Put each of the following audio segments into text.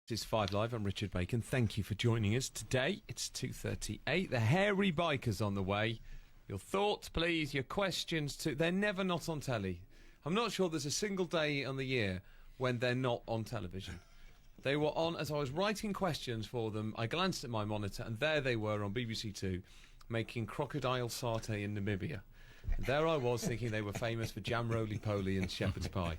This is 5 Live. I'm Richard Bacon. Thank you for joining us today. It's 2:38. The hairy biker's on the way. Your thoughts, please. Your questions too. They're never not on telly. I'm not sure there's a single day on the year when they're not on television. They were on as I was writing questions for them. I glanced at my monitor, and there they were on BBC Two, making crocodile satay in Namibia. And there I was thinking they were famous for jam roly-poly and shepherd's pie.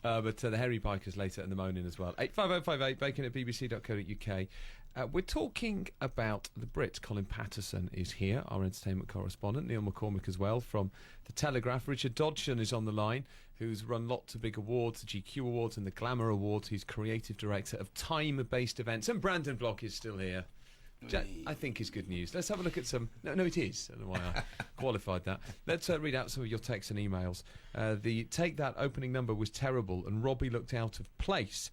But the hairy bikers later in the morning as well. 85058 bacon at bbc.co.uk. We're talking about the Brits. Colin Patterson is here, our entertainment correspondent. Neil McCormick as well from The Telegraph. Richard Dodgson is on the line, who's run lots of big awards, the GQ Awards and the Glamour Awards. He's creative director of time-based events. And Brandon Block is still here. I think is good news. Let's have a look at some... No, it is. I don't know why I qualified that. Let's read out some of your texts and emails. The Take That opening number was terrible and Robbie looked out of place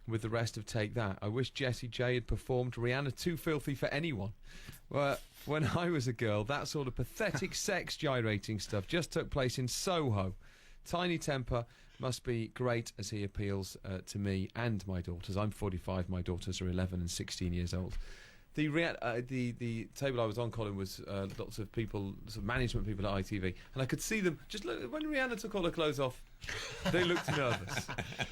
with the rest of Take That. I wish Jessie J had performed Rihanna Too Filthy for Anyone. Well, when I was a girl, that sort of pathetic sex gyrating stuff just took place in Soho. Tiny Temper must be great as he appeals to me and my daughters. I'm 45, my daughters are 11 and 16 years old. The table I was on, Colin, was lots of people, sort of management people at ITV, and I could see them just look, when Rihanna took all her clothes off. They looked nervous.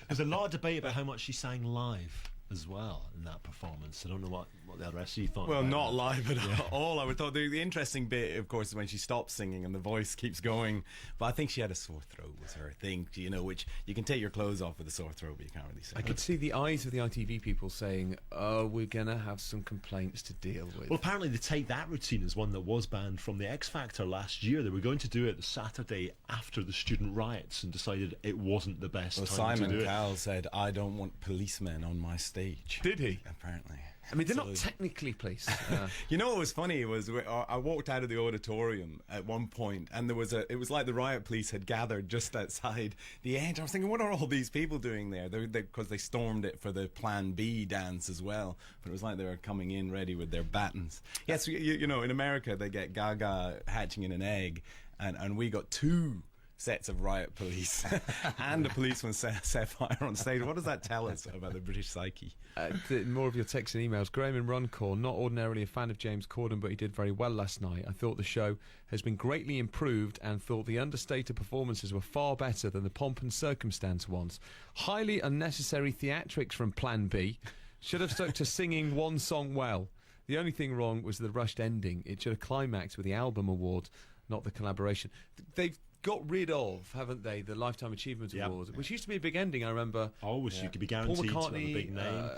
There's a lot of debate about how much she sang live as well in that performance. I don't know what the rest of you thought. Well, not live at all. I would thought the interesting bit, of course, is when she stops singing and the voice keeps going. But I think she had a sore throat was her thing, you know, which you can take your clothes off with a sore throat, but you can't really sing. I could see the eyes of the ITV people saying, "Oh, we're gonna have some complaints to deal with." Well, apparently the Take That routine is one that was banned from the X Factor last year. They were going to do it the Saturday after the student riots and decided it wasn't the best time Simon to do Cowell said, "I don't want policemen on my stage." Did he? Apparently. I mean, they're not technically police. You know what was funny was I walked out of the auditorium at one point, and it was like the riot police had gathered just outside the end. I was thinking, what are all these people doing there? Because they stormed it for the Plan B dance as well. But it was like they were coming in ready with their batons. Yes, you know, in America they get Gaga hatching in an egg, and we got two sets of riot police and the policeman set fire on stage. What does that tell us about the British psyche? More of your texts and emails. Graham in Runcorn, not ordinarily a fan of James Corden, but he did very well last night. I thought the show has been greatly improved and thought the understated performances were far better than the pomp and circumstance ones. Highly unnecessary theatrics from Plan B. Should have stuck to singing one song well. The only thing wrong was the rushed ending. It should have climaxed with the album award, not the collaboration. They've got rid of, haven't they, the Lifetime Achievement Award, which used to be a big ending, I remember. Always, you could be guaranteed Paul McCartney, to have a big name.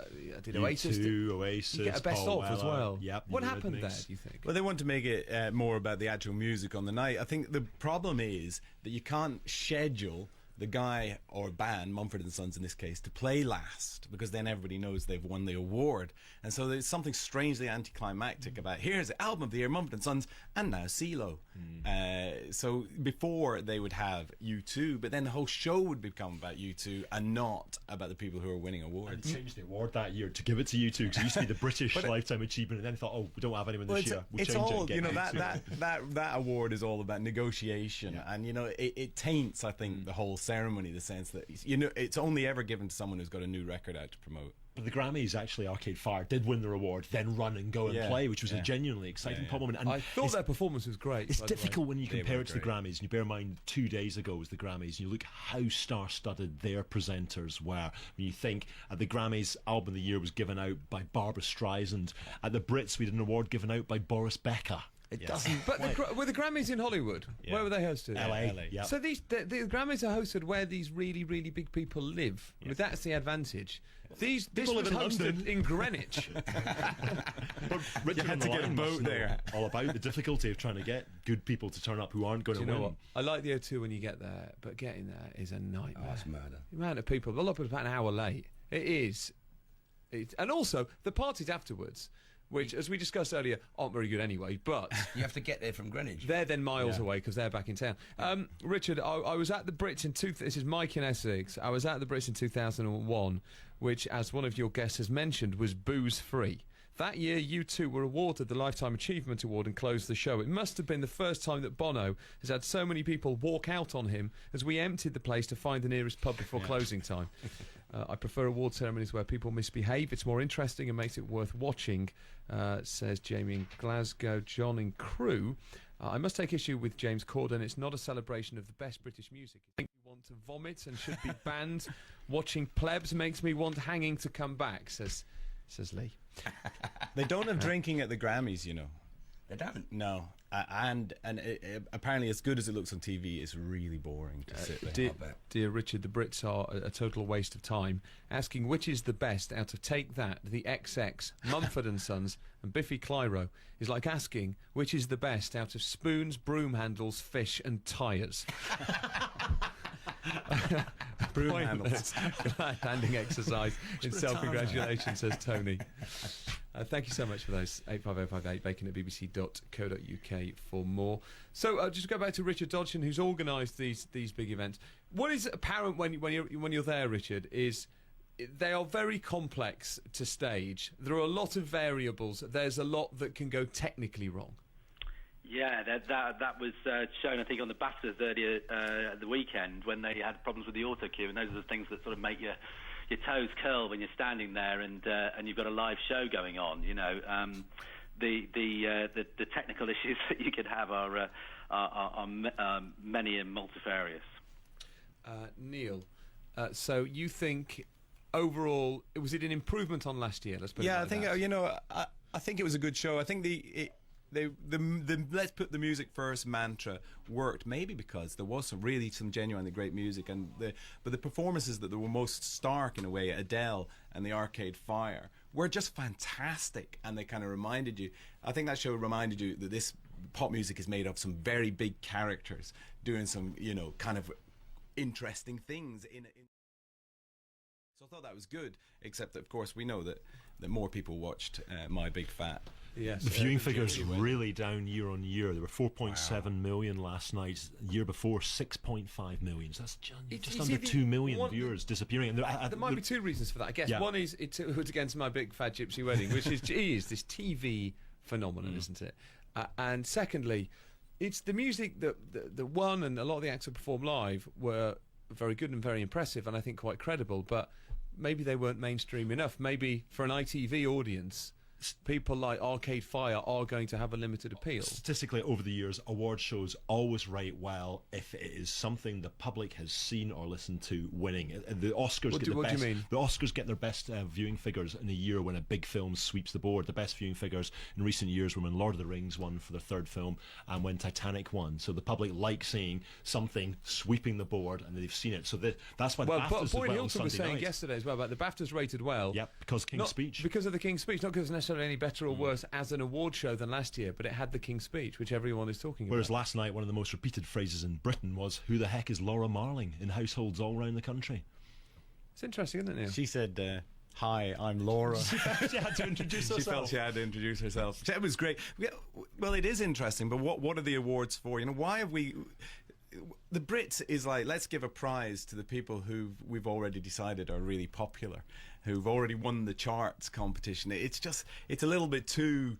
Did Oasis. Oasis, you get a best Paul of as well. Yep, what happened there, do you think? Well, they want to make it more about the actual music on the night. I think the problem is that you can't schedule the guy or band, Mumford & Sons in this case, to play last, because then everybody knows they've won the award. And so there's something strangely anticlimactic about, here's the album of the year, Mumford & Sons, and now CeeLo. So before they would have U2, but then the whole show would become about U2 and not about the people who are winning awards. And changed the award that year to give it to U2, because it used to be the British Lifetime Achievement, and then thought, oh, we don't have anyone this year. We'll change all, it and get you know, U2. that award is all about negotiation, and you know, it taints, I think, the whole ceremony, the sense that, you know, it's only ever given to someone who's got a new record out to promote. But the Grammys, actually, Arcade Fire did win their award, then run and go and play, which was a genuinely exciting pop moment. And I thought their performance was great. It's difficult when you compare it to the Grammys, and you bear in mind 2 days ago was the Grammys, and you look how star-studded their presenters were. When you think at the Grammys, Album of the Year was given out by Barbra Streisand. At the Brits, we had an award given out by Boris Becker. It doesn't. But were the Grammys in Hollywood? Where were they hosted? LA. Yep. So the Grammys are hosted where these really, really big people live. Yes. I mean, that's the advantage. This was hosted in Greenwich. But Richard had to get a boat there. All about the difficulty of trying to get good people to turn up who aren't going to win. You know what? I like the O2 when you get there, but getting there is a nightmare. Oh, it's murder. The amount of people, a lot of people about an hour late. It is. And also, the parties afterwards, which, as we discussed earlier, aren't very good anyway, but you have to get there from Greenwich. They're then miles away because they're back in town. Richard, I was at the Brits in this is Mike in Essex. I was at the Brits in 2001, which, as one of your guests has mentioned, was booze-free. That year, U2 were awarded the Lifetime Achievement Award and closed the show. It must have been the first time that Bono has had so many people walk out on him as we emptied the place to find the nearest pub before closing time. I prefer award ceremonies where people misbehave. It's more interesting and makes it worth watching, says Jamie in Glasgow. John in Crewe. I must take issue with James Corden. It's not a celebration of the best British music. I think we want to vomit and should be banned. Watching plebs makes me want hanging to come back, says Lee. They don't have drinking at the Grammys, you know. They don't. No. Apparently, as good as it looks on TV, it's really boring to sit there. Dear Richard, the Brits are a total waste of time. Asking which is the best out of Take That, The XX, Mumford and Sons, and Biffy Clyro is like asking which is the best out of Spoons, Broom Handles, Fish, and Tyres. Broom handles. Handing exercise in self-congratulation, says Tony. Thank you so much for those. 85058 bacon at bbc.co.uk for more. So just go back to Richard Dodgson, who's organised these big events. What is apparent when you're there, Richard, is they are very complex to stage. There are a lot of variables. There's a lot that can go technically wrong. Yeah, that was shown, I think, on the BAFTAs earlier the weekend when they had problems with the auto cue, and those are the things that sort of make your toes curl when you're standing there and you've got a live show going on. You know, the technical issues that you could have are many and multifarious. Neil, so you think overall was it an improvement on last year? Let's put it like I think that. I think it was a good show. I think the let's put the music first mantra worked, maybe because there was some genuinely great music, but the performances that were most stark in a way, Adele and the Arcade Fire, were just fantastic, and they kind of reminded you. I think that show reminded you that this pop music is made of some very big characters doing some kind of interesting things in. So I thought that was good, except that of course we know that more people watched My Big Fat. Yes, the viewing figures really down year on year. There were 4.7 million last night. The year before, 6.5 million. So that's just under 2 million viewers disappearing. And there might be two reasons for that. I guess one is it was against My Big Fat Gypsy Wedding, which is this TV phenomenon, isn't it? And secondly, it's the music that won, and a lot of the acts that performed live were very good and very impressive, and I think quite credible. But maybe they weren't mainstream enough. Maybe for an ITV audience, people like Arcade Fire are going to have a limited appeal. Statistically, over the years, award shows always rate well if it is something the public has seen or listened to winning. The Oscars What do you mean? The Oscars get their best viewing figures in a year when a big film sweeps the board. The best viewing figures in recent years were when Lord of the Rings won for their third film and when Titanic won. So the public like seeing something sweeping the board, and they've seen it. So that's why the BAFTAs Boyd well Hilton was saying night. Yesterday as well about the BAFTAs rated well. Yep, because King's Speech. Because of the King's Speech, not because it's necessarily any better or worse as an award show than last year, but it had the King's Speech, which everyone is talking Whereas about. last night, one of the most repeated phrases in Britain was, "Who the heck is Laura Marling?" in households all around the country. It's interesting, isn't it, Neil? She said, "Hi, I'm Laura." She had to introduce herself. She felt she had to introduce herself. It was great. Well, it is interesting, but what are the awards for? Why have we... The Brits is like, let's give a prize to the people who we've already decided are really popular, who've already won the charts competition. It's a little bit too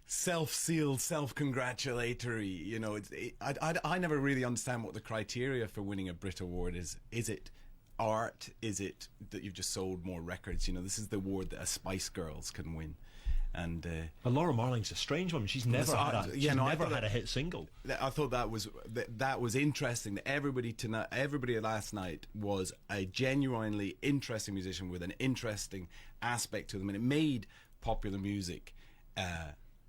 self-sealed, self-congratulatory. I never really understand what the criteria for winning a Brit Award is. Is it art? Is it that you've just sold more records? This is the award that a Spice Girls can win. And Laura Marling's a strange one. She's never had a hit single. I thought that was interesting. That everybody last night was a genuinely interesting musician with an interesting aspect to them, and it made popular music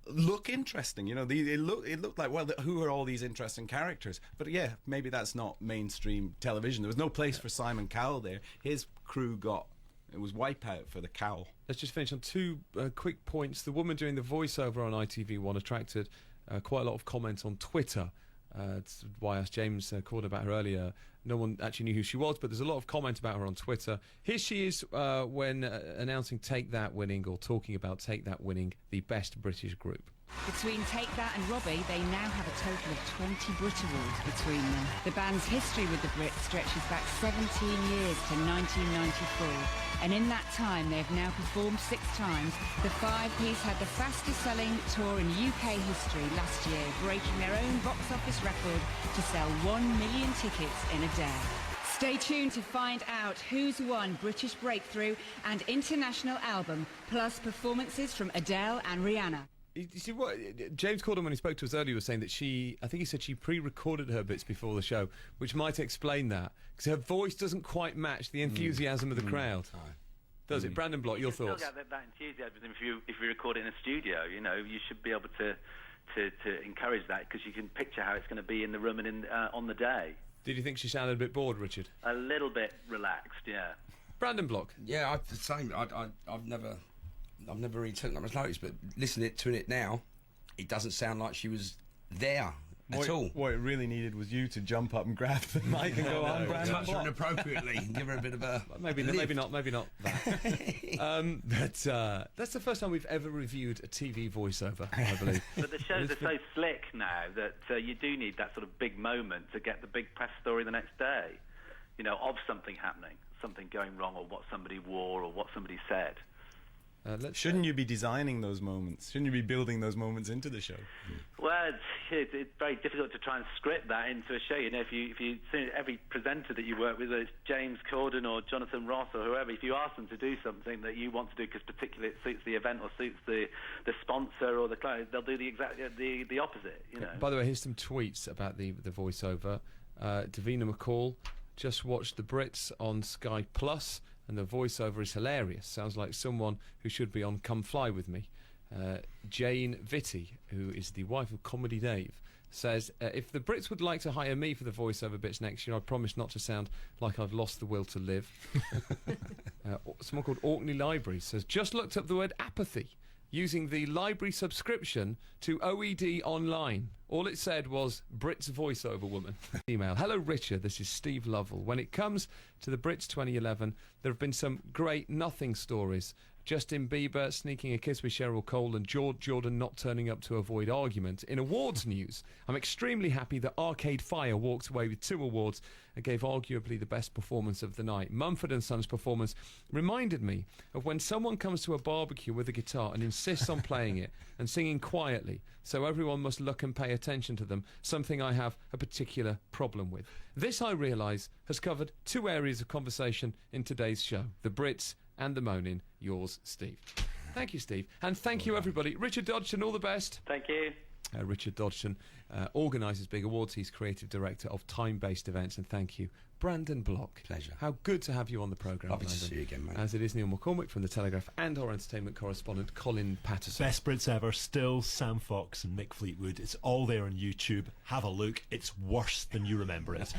look interesting. It looked like, well, who are all these interesting characters? But yeah, maybe that's not mainstream television. There was no place for Simon Cowell there. His crew it was Wipeout for the Cowl. Let's just finish on two quick points. The woman doing the voiceover on ITV1 attracted quite a lot of comments on Twitter. That's why I asked James Corden about her earlier. No one actually knew who she was, but there's a lot of comment about her on Twitter. Here she is when announcing Take That winning, or talking about Take That winning the best British group. Between Take That and Robbie, they now have a total of 20 Brit Awards between them. The band's history with the Brits stretches back 17 years to 1994. And in that time, they've now performed 6 times. The five-piece had the fastest-selling tour in UK history last year, breaking their own box office record to sell 1 million tickets in a day. Stay tuned to find out who's won British Breakthrough and International Album, plus performances from Adele and Rihanna. You see what James Corden, when he spoke to us earlier, was saying that I think he said she pre-recorded her bits before the show, which might explain that, because her voice doesn't quite match the enthusiasm of the crowd. Does it? Brandon Block, your thoughts? Still get that enthusiasm if you record it in a studio. You know, you should be able to encourage that, because you can picture how it's going to be in the room and on the day. Did you think she sounded a bit bored, Richard? A little bit relaxed, yeah. Brandon Block. Yeah, the same. I've never really taken that much notice, but listening to it now, it doesn't sound like she was there at all. What it really needed was you to jump up and grab the mic and go on, Brandon Touch her Block. inappropriately, give her a bit of a Maybe not that. But that's the first time we've ever reviewed a TV voiceover, I believe. But the shows are so slick now that you do need that sort of big moment to get the big press story the next day, you know, of something happening, something going wrong, or what somebody wore, or what somebody said. Shouldn't you be designing those moments? Shouldn't you be building those moments into the show? Well, it's very difficult to try and script that into a show. You know, if you see every presenter that you work with, whether it's James Corden or Jonathan Ross or whoever, if you ask them to do something that you want to do because particularly it suits the event or suits the sponsor or the client, they'll do the opposite. You know. By the way, here's some tweets about the voiceover. Davina McCall just watched the Brits on Sky Plus, and the voiceover is hilarious. Sounds like someone who should be on Come Fly With Me. Jane Vitti, who is the wife of Comedy Dave, says, if the Brits would like to hire me for the voiceover bits next year, I promise not to sound like I've lost the will to live. Someone called Orkney Library says, just looked up the word apathy using the library subscription to OED Online. All it said was Brits voiceover woman. Email. Hello, Richard. This is Steve Lovell. When it comes to the Brits 2011, there have been some great nothing stories. Justin Bieber sneaking a kiss with Cheryl Cole and George Jordan not turning up to avoid argument. In awards news, I'm extremely happy that Arcade Fire walked away with 2 awards and gave arguably the best performance of the night. Mumford & Sons' performance reminded me of when someone comes to a barbecue with a guitar and insists on playing it and singing quietly, so everyone must look and pay attention to them, something I have a particular problem with. This, I realise, has covered 2 areas of conversation in today's show, the Brits and the moaning. Yours, Steve. Thank you, Steve. And thank you, everybody. Richard Dodgson, all the best. Thank you. Richard Dodgson organises big awards. He's creative director of time-based events. And thank you, Brandon Block. Pleasure. How good to have you on the programme, Lovely to Brandon. see you again, mate. As it is Neil McCormick from The Telegraph and our entertainment correspondent, Colin Patterson. Best Brits ever, still Sam Fox and Mick Fleetwood. It's all there on YouTube. Have a look. It's worse than you remember it.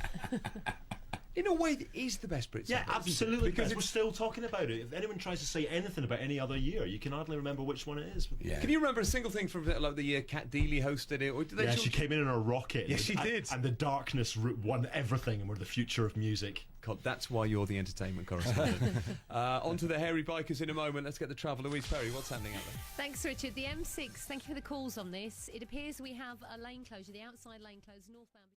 In a way, it is the best Brits Yeah, ever, isn't it? absolutely. Because Because we're still talking about it. If anyone tries to say anything about any other year, you can hardly remember which one it is. Yeah. Can you remember a single thing from like the year Cat Deeley hosted it? Or did they Yeah, she came in a rocket. Yes, she did. And the darkness won everything, and we're the future of music. God, that's why you're the entertainment correspondent. On to the hairy bikers in a moment. Let's get the travel. Louise Perry, what's happening out there? Thanks, Richard. The M6, thank you for the calls on this. It appears we have a lane closure, the outside lane closed northbound.